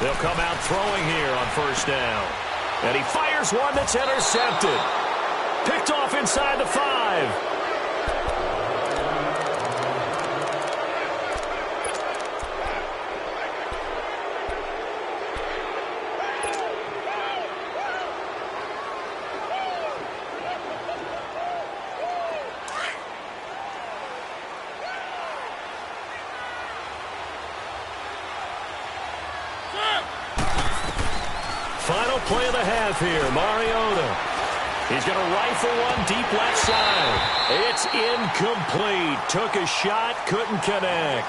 They'll come out throwing here on first down. And he fires one that's intercepted. Picked off inside the 5. Final play of the half here, Mariota. He's going to rifle one deep left side. It's incomplete. Took a shot, couldn't connect.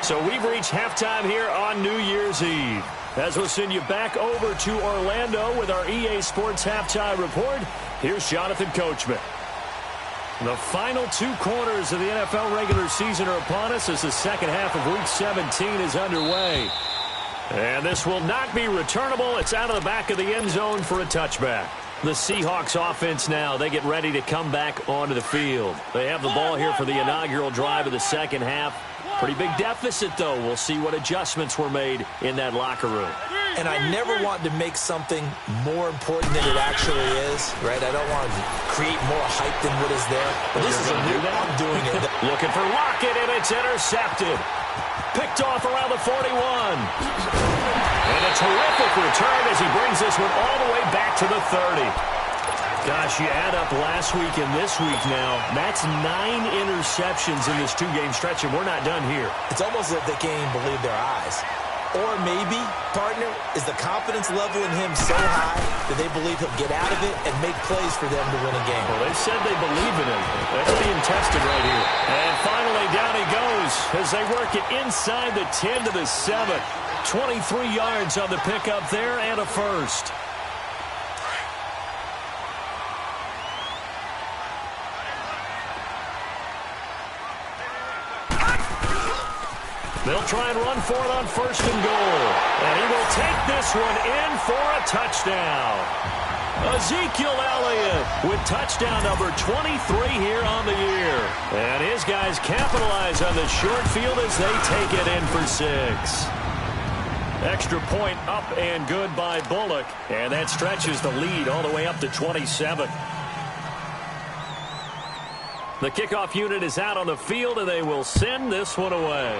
So we've reached halftime here on New Year's Eve. As we'll send you back over to Orlando with our EA Sports Halftime Report, here's Jonathan Coachman. The final 2 quarters of the NFL regular season are upon us as the second half of Week 17 is underway. And this will not be returnable. It's out of the back of the end zone for a touchback. The Seahawks offense now, they get ready to come back onto the field. They have the ball here for the inaugural drive of the second half. Pretty big deficit, though. We'll see what adjustments were made in that locker room. And I never want to make something more important than it actually is, right? I don't want to create more hype than what is there. But this is a new that. I'm doing it. Looking for Lockett, and it's intercepted. Picked off around the 41. And a terrific return as he brings this one all the way back to the 30. Gosh, you add up last week and this week now. That's 9 interceptions in this 2-game stretch, and we're not done here. It's almost as if they can't even believe their eyes. Or maybe, partner, is the confidence level in him so high that they believe he'll get out of it and make plays for them to win a game. Well, they said they believe in him. That's being tested right here. And finally, down he goes as they work it inside the 10 to the 7. 23 yards on the pickup there and a first. They'll try and run for it on first and goal. And he will take this one in for a touchdown. Ezekiel Elliott with touchdown number 23 here on the year. And his guys capitalize on the short field as they take it in for 6. Extra point up and good by Bullock. And that stretches the lead all the way up to 27. The kickoff unit is out on the field, and they will send this one away.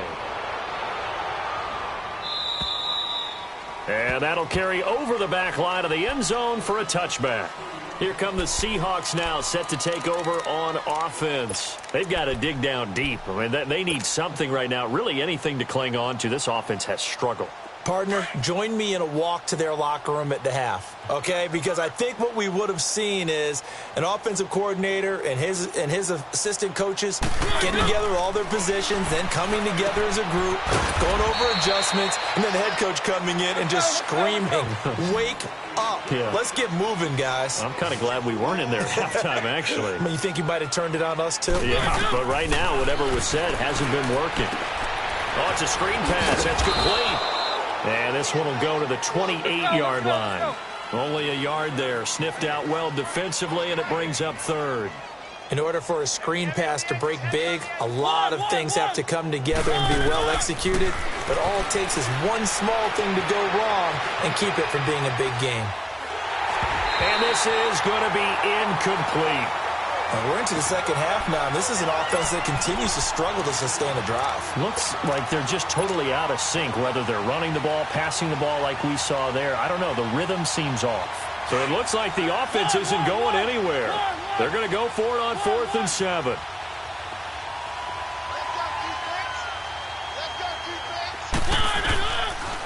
And that'll carry over the back line of the end zone for a touchback. Here come the Seahawks now, set to take over on offense. They've got to dig down deep. I mean, they need something right now, really anything to cling on to. This offense has struggled. Partner, join me in a walk to their locker room at the half, okay? Because I think what we would have seen is an offensive coordinator and his assistant coaches getting together all their positions, then coming together as a group, going over adjustments, and then the head coach coming in and just screaming, wake up. Yeah. Let's get moving, guys. I'm kind of glad we weren't in there at halftime, actually. I mean, you think you might have turned it on us, too? Yeah, but right now, whatever was said hasn't been working. Oh, it's a screen pass. That's complete. And this one will go to the 28-yard line. Only a yard there. Sniffed out well defensively, and it brings up third. In order for a screen pass to break big, a lot of things have to come together and be well executed. But all it takes is one small thing to go wrong and keep it from being a big game. And this is going to be incomplete. And we're into the second half now, and this is an offense that continues to struggle to sustain a drive. Looks like they're just totally out of sync, whether they're running the ball, passing the ball like we saw there. I don't know. The rhythm seems off. So it looks like the offense isn't going anywhere. They're going to go for it on 4th and 7.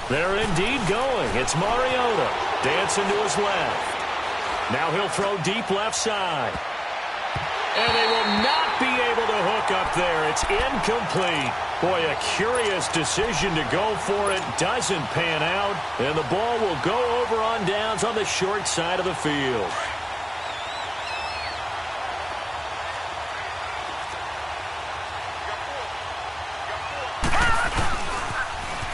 They're indeed going. It's Mariota dancing to his left. Now he'll throw deep left side. And they will not be able to hook up there. It's incomplete. Boy, a curious decision to go for it. Doesn't pan out. And the ball will go over on downs on the short side of the field.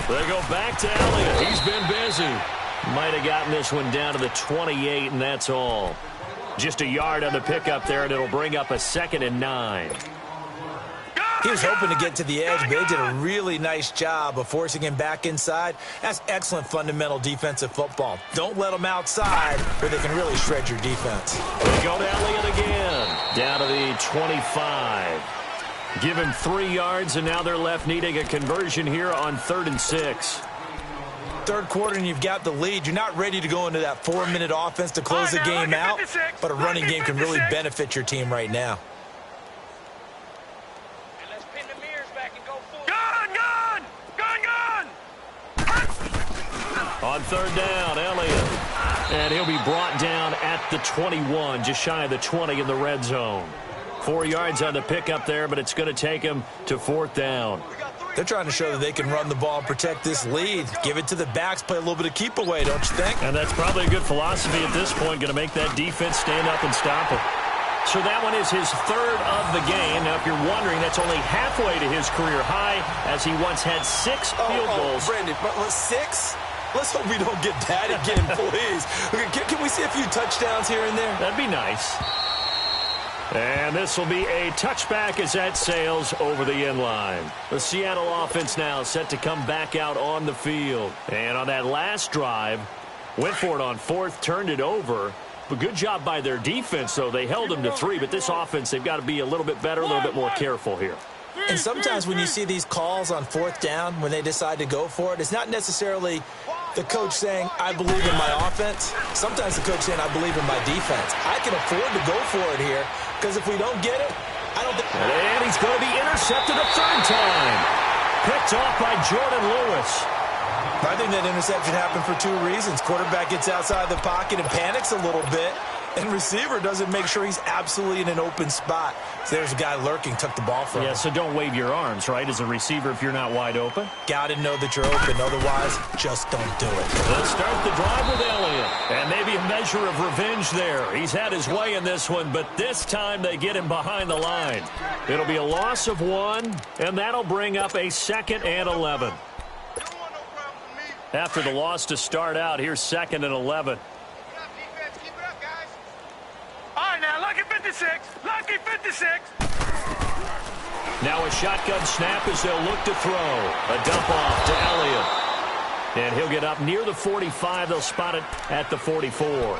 They go back to Elliott. He's been busy. Might have gotten this one down to the 28, and that's all. Just a yard on the pickup there, and it'll bring up a 2nd and 9. He was hoping to get to the edge, but they did a really nice job of forcing him back inside. That's excellent fundamental defensive football. Don't let them outside where they can really shred your defense. They go to Elliott again, down to the 25. Give him 3 yards, and now they're left needing a conversion here on 3rd and 6. Third quarter, and you've got the lead. You're not ready to go into that 4-minute offense to close the game out, but a running game can really benefit your team right now. On 3rd down, Elliott. And he'll be brought down at the 21, just shy of the 20 in the red zone. 4 yards on the pickup there, but it's going to take him to 4th down. They're trying to show that they can run the ball and protect this lead. Give it to the backs, play a little bit of keep away, don't you think? And that's probably a good philosophy at this point, going to make that defense stand up and stop it. So that one is his 3rd of the game. Now, if you're wondering, that's only halfway to his career high, as he once had 6 field goals. Brandon, but 6? Let's hope we don't get that again, please. Can we see a few touchdowns here and there? That'd be nice. And this will be a touchback as that sails over the end line. The Seattle offense now set to come back out on the field. And on that last drive, went for it on 4th, turned it over. But good job by their defense, though. They held them to 3, but this offense, they've got to be a little bit better, a little bit more careful here. And sometimes when you see these calls on 4th down, when they decide to go for it, it's not necessarily the coach saying, I believe in my offense. Sometimes the coach saying, I believe in my defense. I can afford to go for it here, because if we don't get it, I don't think... And he's going to be intercepted a 3rd time. Picked off by Jordan Lewis. I think that interception happened for 2 reasons. Quarterback gets outside the pocket and panics a little bit, and receiver doesn't make sure he's absolutely in an open spot. So there's a guy lurking, took the ball from him. Yeah, so don't wave your arms, right, as a receiver if you're not wide open. Got to know that you're open. Otherwise, just don't do it. They'll start the drive with Elliott. And maybe a measure of revenge there. He's had his way in this one, but this time they get him behind the line. It'll be a loss of 1, and that'll bring up a 2nd and 11. After the loss to start out, here's 2nd and 11. Now, lucky 56. Lucky 56. Now a shotgun snap as they'll look to throw. A dump off to Elliott. And he'll get up near the 45. They'll spot it at the 44.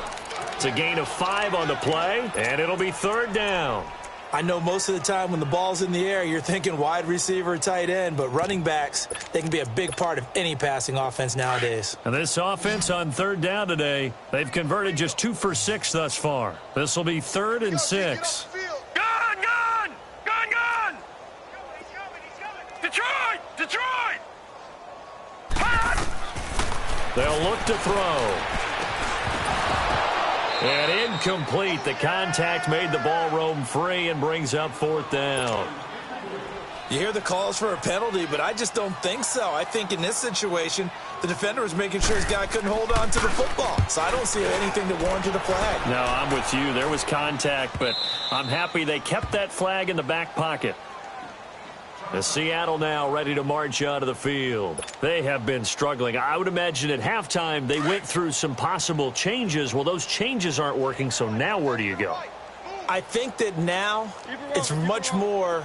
It's a gain of 5 on the play, and it'll be 3rd down. I know most of the time when the ball's in the air, you're thinking wide receiver, tight end, but running backs, they can be a big part of any passing offense nowadays. And this offense on 3rd down today, they've converted just 2 for 6 thus far. This will be 3rd and 6. Gun! Detroit! They'll look to throw. And incomplete. The contact made the ball roam free and brings up 4th down. You hear the calls for a penalty, but I just don't think so. I think in this situation, the defender was making sure his guy couldn't hold on to the football. So I don't see anything that warranted a flag. No, I'm with you. There was contact, but I'm happy they kept that flag in the back pocket. The Seattle now ready to march out of the field. They have been struggling. I would imagine at halftime they went through some possible changes. Well, those changes aren't working, so now where do you go? I think that now it's much more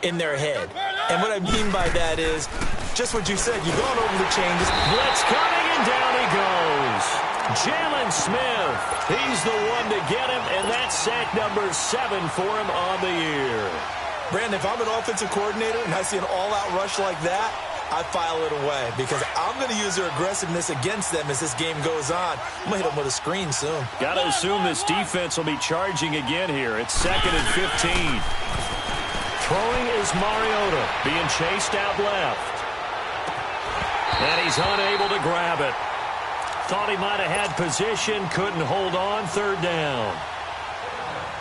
in their head. And what I mean by that is just what you said. You've gone over the changes. Blitz coming, and down he goes. Jalen Smith. He's the one to get him, and that's sack number 7 for him on the year. Brandon, if I'm an offensive coordinator and I see an all-out rush like that, I file it away because I'm going to use their aggressiveness against them as this game goes on. I'm going to hit them with a screen soon. Got to assume this defense will be charging again here. It's 2nd and 15. Throwing is Mariota, being chased out left. And he's unable to grab it. Thought he might have had position, couldn't hold on, 3rd down.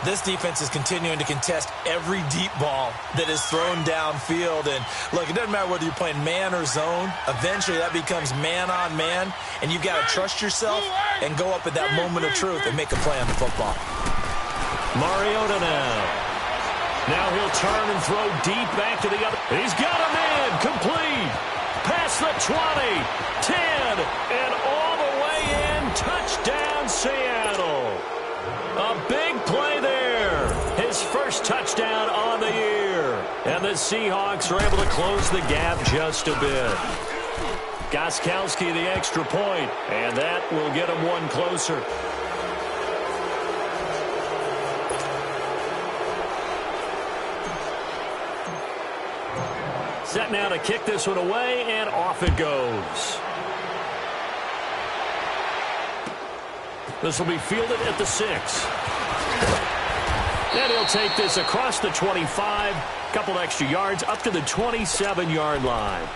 This defense is continuing to contest every deep ball that is thrown downfield. And, look, it doesn't matter whether you're playing man or zone. Eventually, that becomes man-on-man, and you've got to trust yourself and go up at that moment of truth and make a play on the football. Mariota now. Now he'll turn and throw deep back to the other. He's got a man. Complete. Past the 20, 10, and all the way in. Touchdown, Seattle. A big play there. His first touchdown on the year. And the Seahawks are able to close the gap just a bit. Gostkowski the extra point, and that will get them one closer. Set now to kick this one away, and off it goes. This will be fielded at the 6. And he'll take this across the 25, couple extra yards up to the 27-yard line.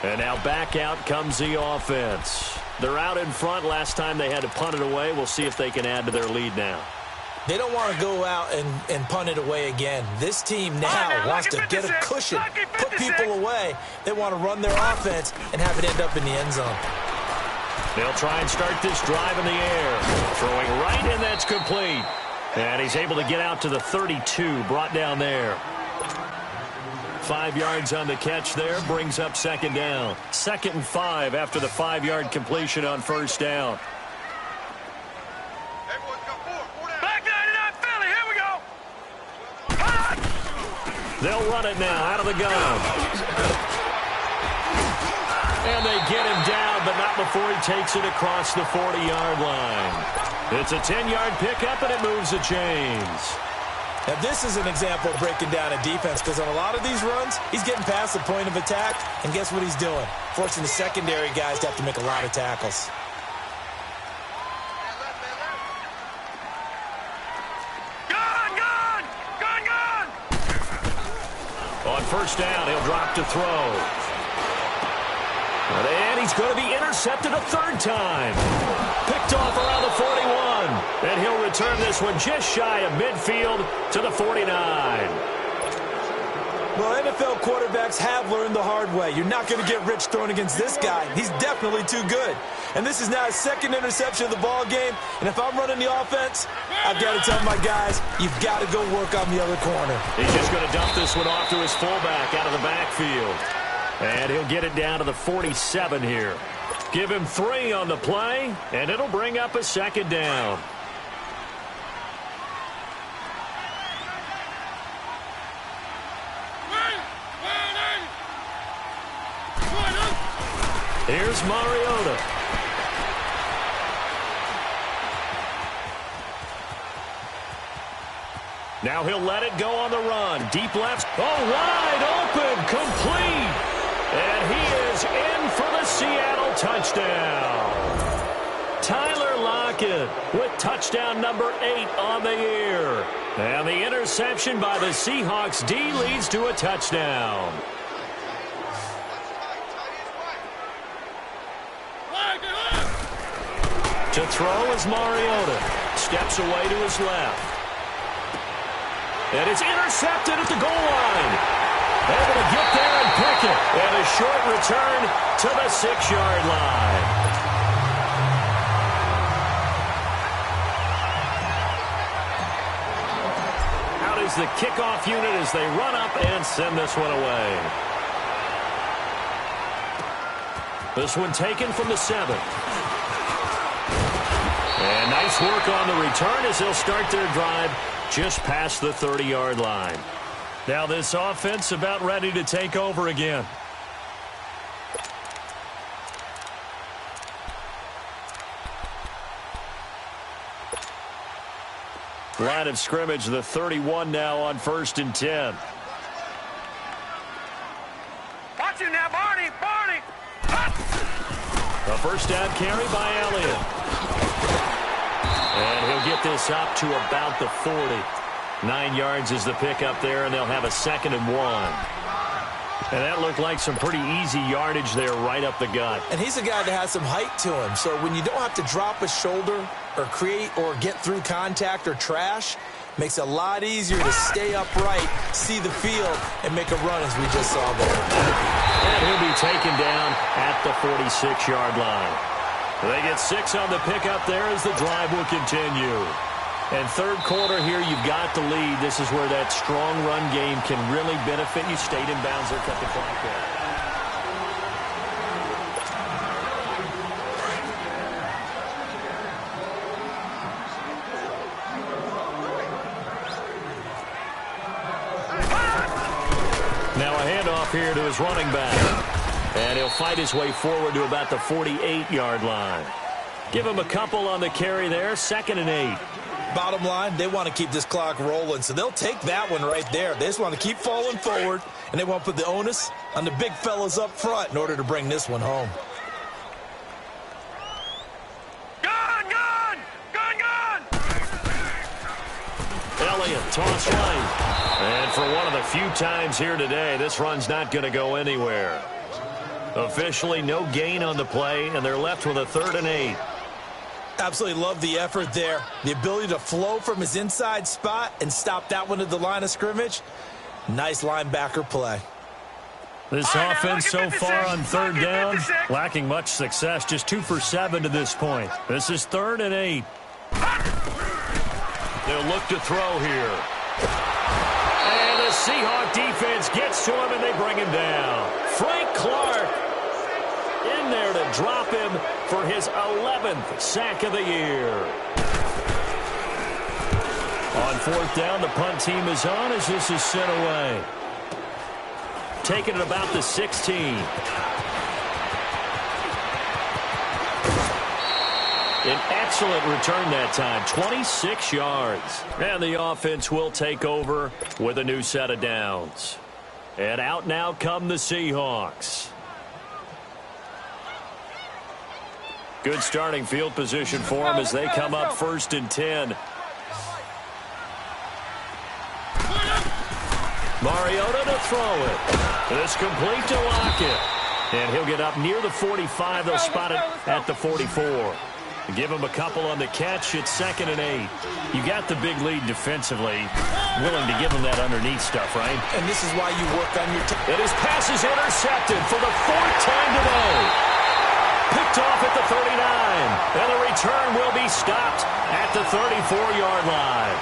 And now back out comes the offense. They're out in front. Last time they had to punt it away. We'll see if they can add to their lead now. They don't want to go out and punt it away again. This team now wants to get a cushion, put people away. They want to run their offense and have it end up in the end zone. They'll try and start this drive in the air. Throwing right, and that's complete. And he's able to get out to the 32, brought down there. 5 yards on the catch there, brings up second down. 2nd and 5 after the 5-yard completion on first down. They'll run it now out of the gun. And they get him down, but not before he takes it across the 40-yard line. It's a 10-yard pickup, and it moves the chains. Now, this is an example of breaking down a defense, because on a lot of these runs, he's getting past the point of attack, and guess what he's doing? Forcing the secondary guys to have to make a lot of tackles. On first down, he'll drop to throw. And he's going to be intercepted a third time. Picked off around the 41. And he'll return this one just shy of midfield to the 49. Well, NFL quarterbacks have learned the hard way. You're not going to get rich throwing against this guy. He's definitely too good. And this is now his second interception of the ball game. And if I'm running the offense, I've got to tell my guys, you've got to go work on the other corner. He's just going to dump this one off to his fullback out of the backfield. And he'll get it down to the 47 here. Give him 3 on the play, and it'll bring up a second down. Here's Mariota. Now he'll let it go on the run. Deep left. Oh, wide open. Complete. And he is in for the Seattle touchdown. Tyler Lockett with touchdown number 8 on the year. And the interception by the Seahawks D leads to a touchdown. To throw is Mariota. Steps away to his left. And it's intercepted at the goal line. Able to get there and pick it. And a short return to the 6-yard line. Out is the kickoff unit as they run up and send this one away. This one taken from the 7. And nice work on the return as they'll start their drive just past the 30-yard line. Now this offense about ready to take over again. Line of scrimmage, the 31 now on 1st and 10. Watch him now, Barney! Barney! A first down carry by Elliott. And he'll get this up to about the 40. 9 yards is the pickup there, and they'll have a 2nd and 1. And that looked like some pretty easy yardage there right up the gut. And he's a guy that has some height to him, so when you don't have to drop a shoulder or create or get through contact or trash, makes it a lot easier to stay upright, see the field, and make a run as we just saw there. And he'll be taken down at the 46-yard line. They get 6 on the pickup there as the drive will continue. And third quarter here, you've got the lead. This is where that strong run game can really benefit you. Stayed in bounds there, cut the clock there. Now off here to his running back. And he'll fight his way forward to about the 48-yard line. Give him a couple on the carry there, 2nd and 8. Bottom line, they want to keep this clock rolling, so they'll take that one right there. They just want to keep falling forward, and they want to put the onus on the big fellas up front in order to bring this one home. Elliott, toss right. And for one of the few times here today, this run's not going to go anywhere. Officially, no gain on the play, and they're left with a 3rd and 8. Absolutely love the effort there. The ability to flow from his inside spot and stop that one at the line of scrimmage. Nice linebacker play. This offense so far on 3rd down, lacking much success, just 2 for 7 to this point. This is 3rd and 8. They'll look to throw here. And the Seahawk defense gets to him, and they bring him down. Frank Clark in there to drop him for his 11th sack of the year. On 4th down, the punt team is on as this is sent away. Taking it about the 16. An excellent return that time, 26 yards. And the offense will take over with a new set of downs. And out now come the Seahawks. Good starting field position for them as they come up 1st and 10. Mariota to throw it. It's complete to Lockett. And he'll get up near the 45. They'll spot it at the 44. Give him a couple on the catch. It's 2nd and 8. You got the big lead defensively. Willing to give him that underneath stuff, right? And this is why you work on your And his pass is intercepted for the 4th time today. Picked off at the 39. And the return will be stopped at the 34-yard line.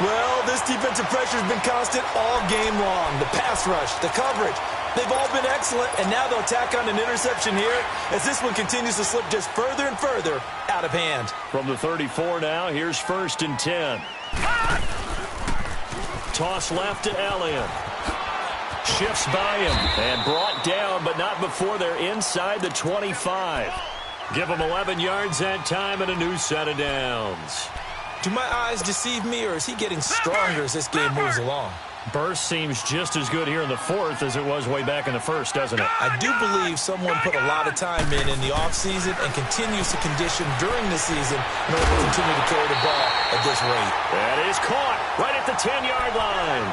Well, this defensive pressure has been constant all game long. The pass rush, the coverage, they've all been excellent, and now they'll tack on an interception here as this one continues to slip just further and further out of hand. From the 34 now, here's 1st and 10. Toss left to Elliott. Shifts by him and brought down, but not before they're inside the 25. Give him 11 yards that time and a new set of downs. Do my eyes deceive me, or is he getting stronger as this game moves along? Burst seems just as good here in the 4th as it was way back in the 1st, doesn't it? I do believe someone put a lot of time in the offseason and continues to condition during the season in order to continue to carry the ball at this rate. That is caught right at the 10-yard line.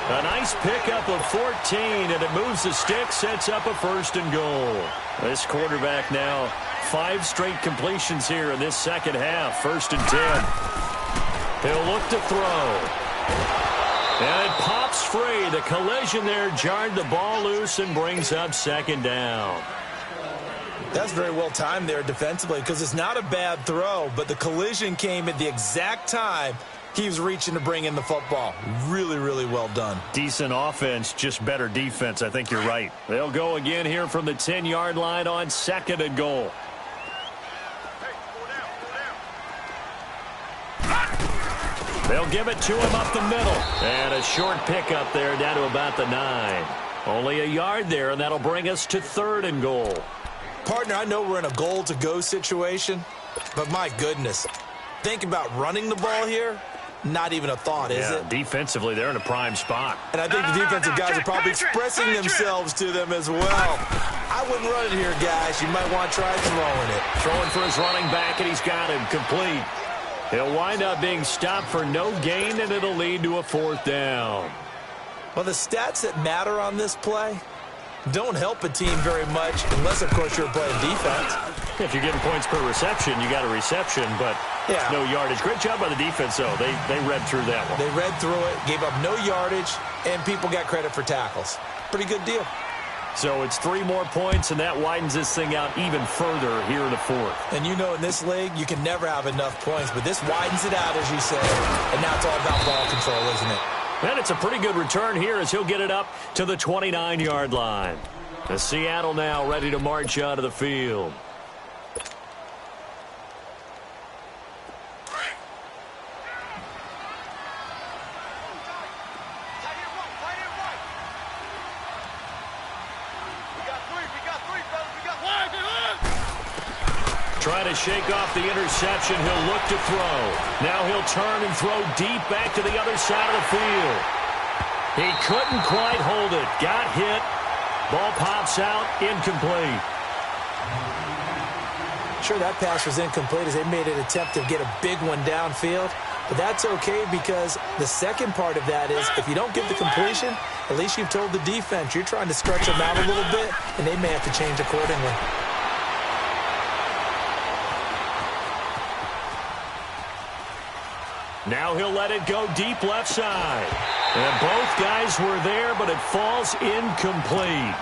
A nice pickup of 14, and it moves the stick, sets up a 1st and goal. This quarterback now 5 straight completions here in this second half. 1st and 10. He'll look to throw. And it pops free. The collision there jarred the ball loose and brings up 2nd down. That's very well timed there defensively because it's not a bad throw, but the collision came at the exact time he was reaching to bring in the football. Really, really well done. Decent offense, just better defense. I think you're right. They'll go again here from the 10-yard line on 2nd and goal. They'll give it to him up the middle. And a short pickup there down to about the 9. Only a yard there, and that'll bring us to 3rd and goal. Partner, I know we're in a goal-to-go situation, but my goodness, think about running the ball here. Not even a thought, is it? Defensively, they're in a prime spot. And I think the defensive guys are probably expressing themselves to them as well. I wouldn't run it here, guys. You might want to try throwing it. Throwing for his running back, and he's got him complete. He'll wind up being stopped for no gain, and it'll lead to a 4th down. Well, the stats that matter on this play don't help a team very much unless, of course, you're playing defense. If you're getting points per reception, you got a reception, but no yardage. Great job by the defense, though. They read through that one. They read through it, gave up no yardage, and people got credit for tackles. Pretty good deal. So it's 3 more points, and that widens this thing out even further here in the 4th. And you know in this league, you can never have enough points, but this widens it out, as you say. And now it's all about ball control, isn't it? And it's a pretty good return here as he'll get it up to the 29-yard line. The Seattle now ready to march out of the field. Trying to shake off the interception. He'll look to throw. Now he'll turn and throw deep back to the other side of the field. He couldn't quite hold it. Got hit. Ball pops out. Incomplete. Sure, that pass was incomplete as they made an attempt to get a big one downfield. But that's okay because the second part of that is if you don't get the completion, at least you've told the defense you're trying to stretch them out a little bit, and they may have to change accordingly. Now he'll let it go deep left side. And both guys were there, but it falls incomplete.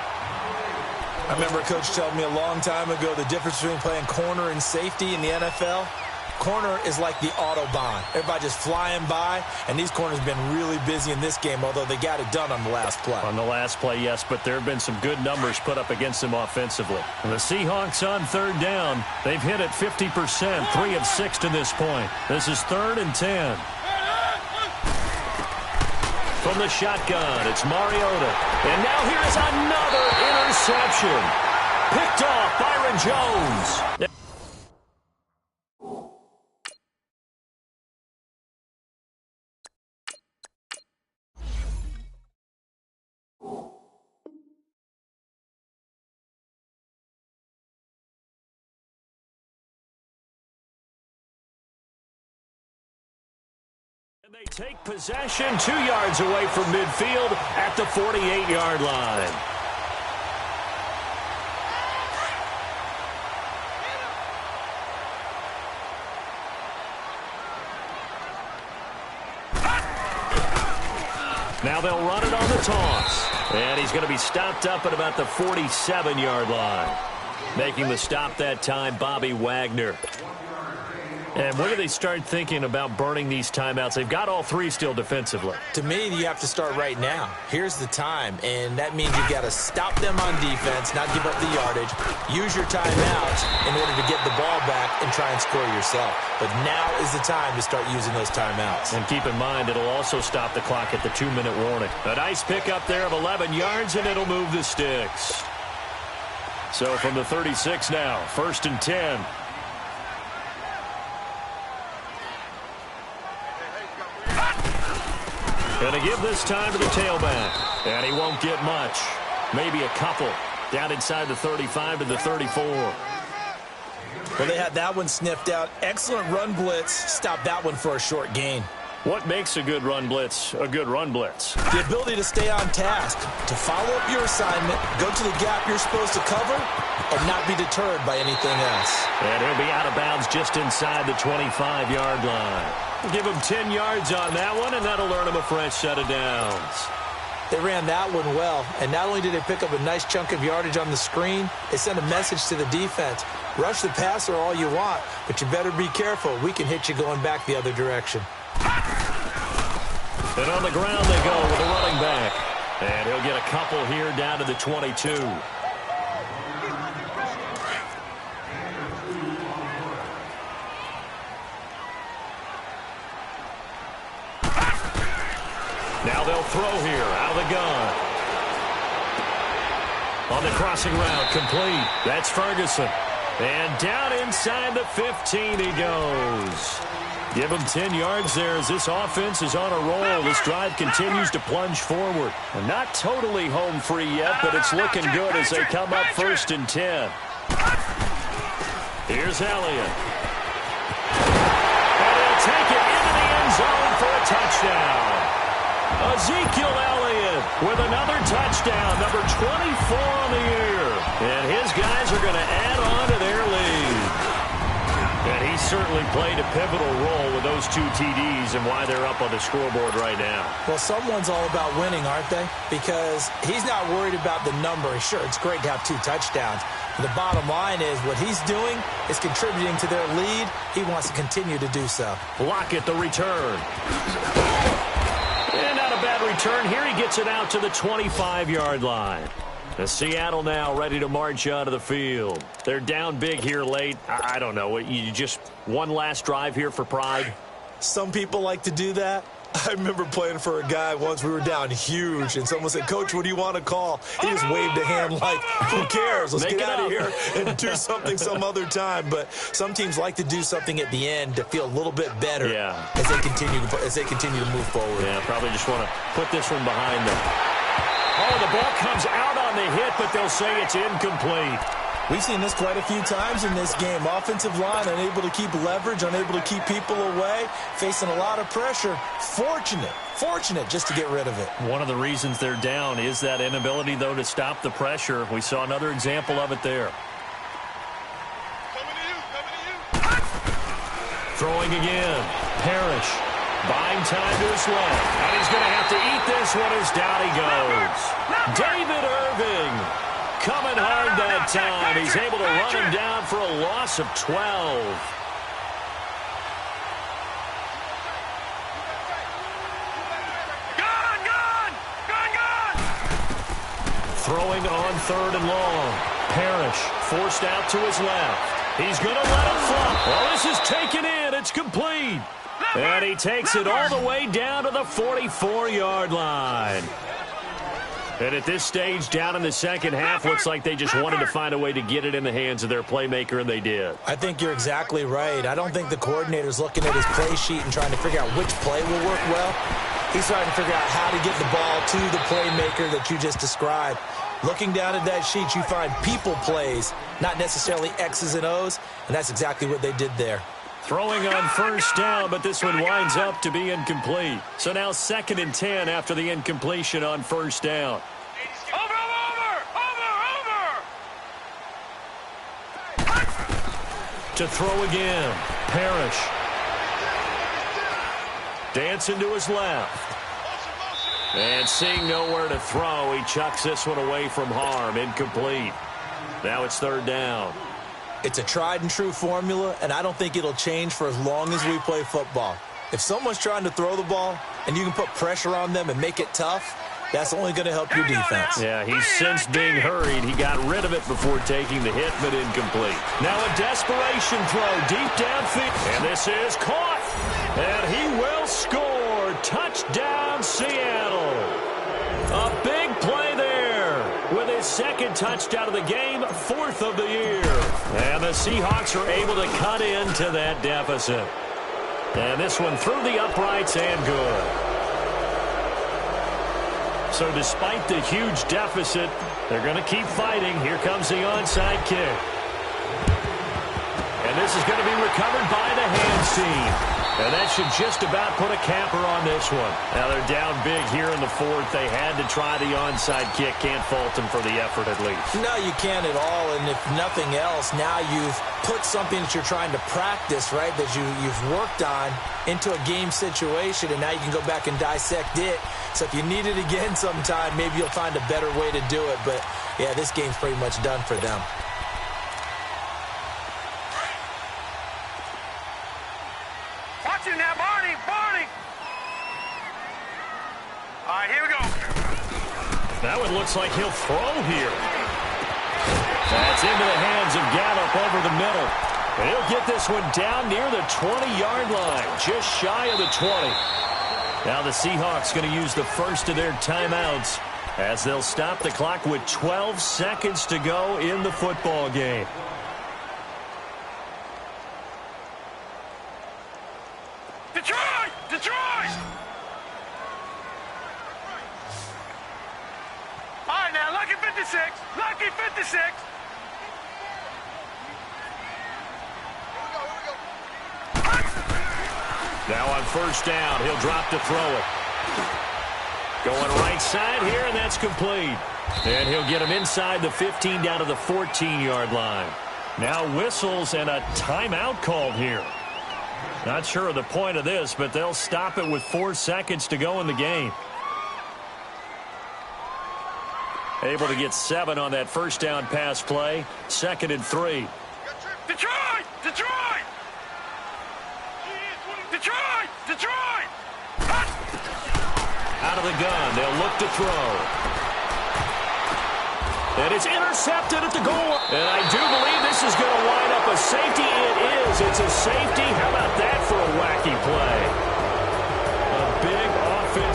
I remember a coach telling me a long time ago the difference between playing corner and safety in the NFL. Corner is like the Autobahn. Everybody just flying by, and these corners have been really busy in this game, although they got it done on the last play. On the last play, yes, but there have been some good numbers put up against them offensively. And the Seahawks on third down. They've hit it 50%, 3 of 6 to this point. This is 3rd and 10. From the shotgun, it's Mariota. And now here's another interception. Picked off Byron Jones. And they take possession 2 yards away from midfield at the 48-yard line. Now they'll run it on the toss. And he's going to be stopped up at about the 47-yard line. Making the stop that time, Bobby Wagner. And when do they start thinking about burning these timeouts? They've got all 3 still defensively. To me, you have to start right now. Here's the time, and that means you've got to stop them on defense, not give up the yardage, use your timeouts in order to get the ball back and try and score yourself. But now is the time to start using those timeouts. And keep in mind, it'll also stop the clock at the 2-minute warning. A nice pickup there of 11 yards, and it'll move the sticks. So from the 36 now, 1st and 10. Going to give this time to the tailback. And he won't get much. Maybe a couple. Down inside the 35 to the 34. Well, they had that one sniffed out. Excellent run blitz. Stop that one for a short gain. What makes a good run blitz a good run blitz? The ability to stay on task, to follow up your assignment, go to the gap you're supposed to cover, and not be deterred by anything else. And he'll be out of bounds just inside the 25-yard line. Give him 10 yards on that one, and that'll earn him a fresh set of downs. They ran that one well, and not only did they pick up a nice chunk of yardage on the screen, they sent a message to the defense. Rush the passer all you want, but you better be careful. We can hit you going back the other direction. And on the ground they go with a running back. And he'll get a couple here down to the 22. Now they'll throw here out of the gun. On the crossing route, complete. That's Ferguson. And down inside the 15 he goes. Give him 10 yards there as this offense is on a roll. This drive continues to plunge forward. And not totally home free yet, but it's looking good as they come up 1st and 10. Here's Elliott. And he'll take it into the end zone for a touchdown. Ezekiel Elliott with another touchdown, number 24 on the year. And his guys are going to add on to their lead. And he certainly played a pivotal role with those 2 TDs and why they're up on the scoreboard right now. Well, someone's all about winning, aren't they? Because he's not worried about the number. Sure, it's great to have 2 touchdowns. But the bottom line is what he's doing is contributing to their lead. He wants to continue to do so. Lockett, the return. And not a bad return. Here he gets it out to the 25-yard line. The Seattle now ready to march out of the field. They're down big here late. I don't know. You just one last drive here for pride? Some people like to do that. I remember playing for a guy once. We were down huge, and someone said, "Coach, what do you want to call?" He just waved a hand like, "Who cares? Let's get out of here and do something some other time." But some teams like to do something at the end to feel a little bit better as they continue to move forward. Yeah, probably just want to put this one behind them. Oh, the ball comes out on the hit, but they'll say it's incomplete. We've seen this quite a few times in this game. Offensive line unable to keep leverage, unable to keep people away, facing a lot of pressure. Fortunate just to get rid of it. One of the reasons they're down is that inability, though, to stop the pressure. We saw another example of it there. Throwing again. Parrish. Buying time to his left. And he's going to have to eat this one as down he goes. David Irving coming hard that time. He's able to run him down for a loss of 12. Throwing on 3rd and long. Parrish forced out to his left. He's going to let it fly. Well, this is taken in. It's complete. And he takes it all the way down to the 44-yard line. And at this stage, down in the second half, looks like they just wanted to find a way to get it in the hands of their playmaker, and they did. I think you're exactly right. I don't think the coordinator's looking at his play sheet and trying to figure out which play will work well. He's trying to figure out how to get the ball to the playmaker that you just described. Looking down at that sheet, you find people plays, not necessarily X's and O's, and that's exactly what they did there. Throwing on 1st down, but this one winds up to be incomplete. So now 2nd and 10 after the incompletion on 1st down. To throw again. Parrish. Dancing to his left. And seeing nowhere to throw, he chucks this one away from harm. Incomplete. Now it's 3rd down. It's a tried-and-true formula, and I don't think it'll change for as long as we play football. If someone's trying to throw the ball and you can put pressure on them and make it tough, that's only going to help your defense. Yeah, he's since being hurried. He got rid of it before taking the hit, but incomplete. Now a desperation throw deep downfield. And this is caught. And he will score. Touchdown, Seattle. A big play there with his 2nd touchdown of the game, 4th of the year. And the Seahawks are able to cut into that deficit. And this one through the uprights and good. So despite the huge deficit, they're going to keep fighting. Here comes the onside kick. And this is going to be recovered by the hands team. And that should just about put a capper on this one. Now they're down big here in the 4th. They had to try the onside kick. Can't fault them for the effort at least. No, you can't at all. And if nothing else, now you've put something that you're trying to practice, right, that you've worked on into a game situation, and now you can go back and dissect it. So if you need it again sometime, maybe you'll find a better way to do it. But, yeah, this game's pretty much done for them. Now, Barney! All right, here we go. That one looks like he'll throw here. That's into the hands of Gallup over the middle. And he'll get this one down near the 20-yard line, just shy of the 20. Now the Seahawks going to use the first of their timeouts as they'll stop the clock with 12 seconds to go in the football game. Detroit! All right, now, lucky 56. Lucky 56. Here we go. Now on 1st down, he'll drop to throw it. Going right side here, and that's complete. And he'll get him inside the 15 down to the 14-yard line. Now whistles and a timeout called here. Not sure of the point of this, but they'll stop it with 4 seconds to go in the game. Able to get 7 on that 1st down pass play. 2nd and 3. Detroit! Out of the gun, they'll look to throw. And it's intercepted at the goal. And I do believe this is going to wind up a safety. It is. It's a safety. How about that for a wacky play? A big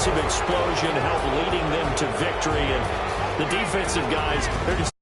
offensive explosion helped leading them to victory. And the defensive guys, they're just